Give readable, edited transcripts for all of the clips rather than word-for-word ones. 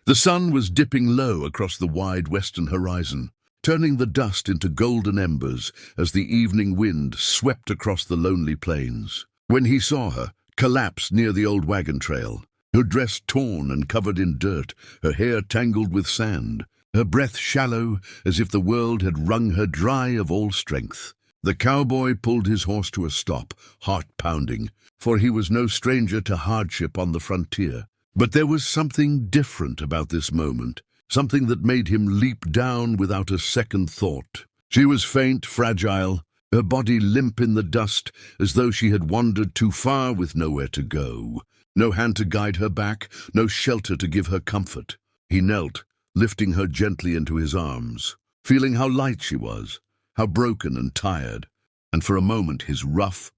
The sun was dipping low across the wide western horizon, turning the dust into golden embers as the evening wind swept across the lonely plains. When he saw her, collapsed near the old wagon trail, her dress torn and covered in dirt, her hair tangled with sand, her breath shallow as if the world had wrung her dry of all strength, the cowboy pulled his horse to a stop, heart pounding, for he was no stranger to hardship on the frontier. But there was something different about this moment, something that made him leap down without a second thought. She was faint, fragile, her body limp in the dust, as though she had wandered too far with nowhere to go. No hand to guide her back, no shelter to give her comfort. He knelt, lifting her gently into his arms, feeling how light she was, how broken and tired, and for a moment his rough,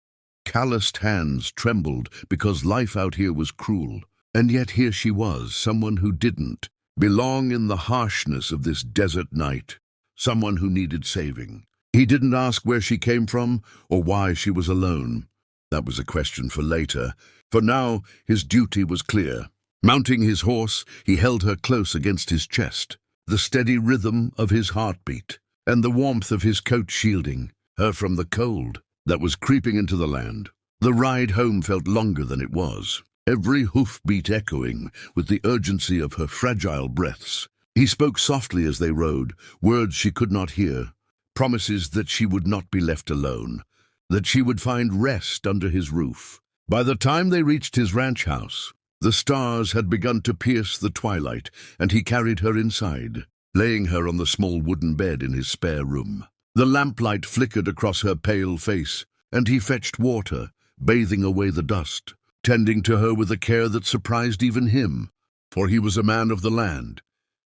calloused hands trembled because life out here was cruel. And yet here she was, someone who didn't belong in the harshness of this desert night, someone who needed saving. He didn't ask where she came from or why she was alone. That was a question for later. For now, his duty was clear. Mounting his horse, he held her close against his chest, the steady rhythm of his heartbeat, and the warmth of his coat shielding her from the cold that was creeping into the land. The ride home felt longer than it was, every hoofbeat echoing with the urgency of her fragile breaths. He spoke softly as they rode, words she could not hear, promises that she would not be left alone, that she would find rest under his roof. By the time they reached his ranch house, the stars had begun to pierce the twilight, and he carried her inside, laying her on the small wooden bed in his spare room. The lamplight flickered across her pale face, and he fetched water, bathing away the dust, tending to her with a care that surprised even him, for he was a man of the land,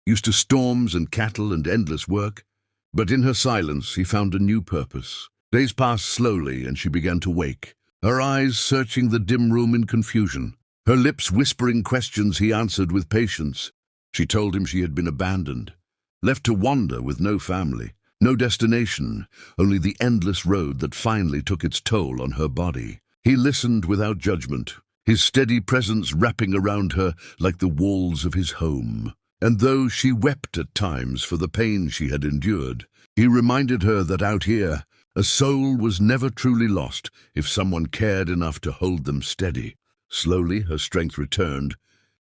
used to storms and cattle and endless work. But in her silence he found a new purpose. Days passed slowly, and she began to wake, her eyes searching the dim room in confusion, her lips whispering questions he answered with patience. She told him she had been abandoned, left to wander with no family, no destination, only the endless road that finally took its toll on her body. He listened without judgment, his steady presence wrapping around her like the walls of his home. And though she wept at times for the pain she had endured, he reminded her that out here, a soul was never truly lost if someone cared enough to hold them steady. Slowly her strength returned,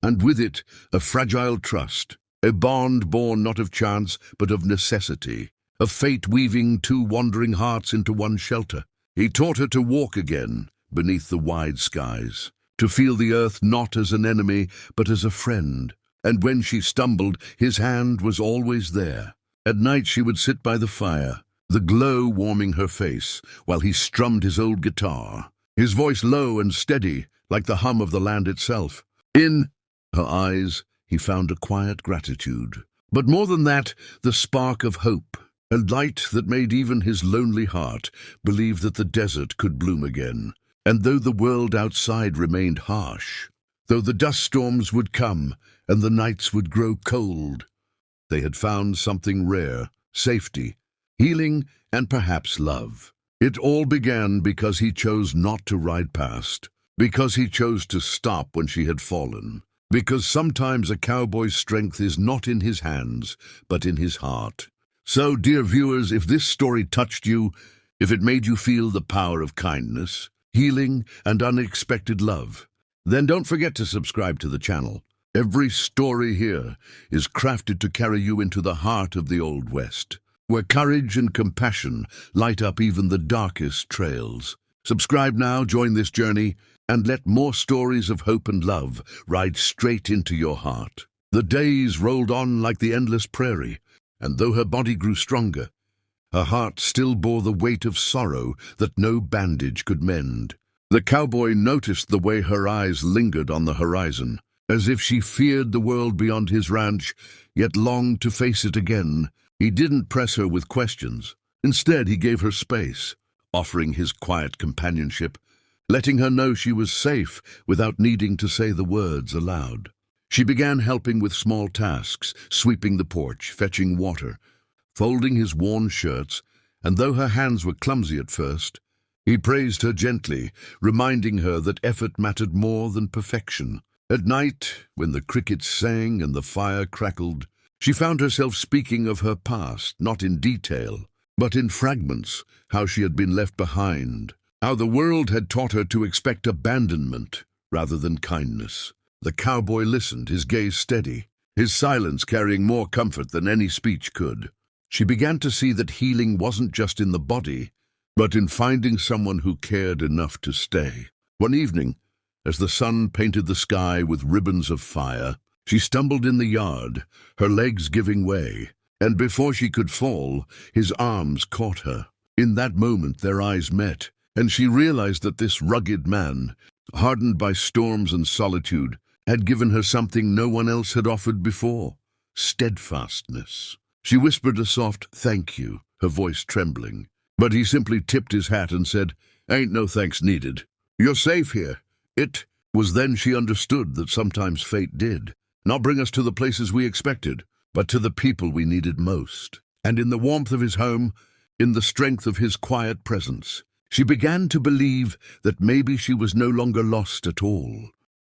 and with it a fragile trust, a bond born not of chance but of necessity, of fate weaving two wandering hearts into one shelter. He taught her to walk again beneath the wide skies, to feel the earth not as an enemy but as a friend. And when she stumbled, his hand was always there. At night she would sit by the fire, the glow warming her face, while he strummed his old guitar, his voice low and steady, like the hum of the land itself. In her eyes, he found a quiet gratitude. But more than that, the spark of hope, a light that made even his lonely heart believe that the desert could bloom again. And though the world outside remained harsh, though the dust storms would come and the nights would grow cold, they had found something rare, safety, healing, and perhaps love. It all began because he chose not to ride past, because he chose to stop when she had fallen, because sometimes a cowboy's strength is not in his hands, but in his heart. So, dear viewers, if this story touched you, if it made you feel the power of kindness, healing, and unexpected love, then don't forget to subscribe to the channel. Every story here is crafted to carry you into the heart of the Old West, where courage and compassion light up even the darkest trails. Subscribe now, join this journey, and let more stories of hope and love ride straight into your heart. The days rolled on like the endless prairie, and though her body grew stronger, her heart still bore the weight of sorrow that no bandage could mend. The cowboy noticed the way her eyes lingered on the horizon, as if she feared the world beyond his ranch, yet longed to face it again. He didn't press her with questions. Instead, he gave her space, offering his quiet companionship, letting her know she was safe without needing to say the words aloud. She began helping with small tasks, sweeping the porch, fetching water, folding his worn shirts, and though her hands were clumsy at first, he praised her gently, reminding her that effort mattered more than perfection. At night, when the crickets sang and the fire crackled, she found herself speaking of her past, not in detail, but in fragments, how she had been left behind, how the world had taught her to expect abandonment rather than kindness. The cowboy listened, his gaze steady, his silence carrying more comfort than any speech could. She began to see that healing wasn't just in the body, but in finding someone who cared enough to stay. One evening, as the sun painted the sky with ribbons of fire, she stumbled in the yard, her legs giving way, and before she could fall, his arms caught her. In that moment their eyes met, and she realized that this rugged man, hardened by storms and solitude, had given her something no one else had offered before: steadfastness. She whispered a soft "thank you," her voice trembling, but he simply tipped his hat and said, "Ain't no thanks needed. You're safe here." It was then she understood that sometimes fate did not bring us to the places we expected, but to the people we needed most. And in the warmth of his home, in the strength of his quiet presence, she began to believe that maybe she was no longer lost at all.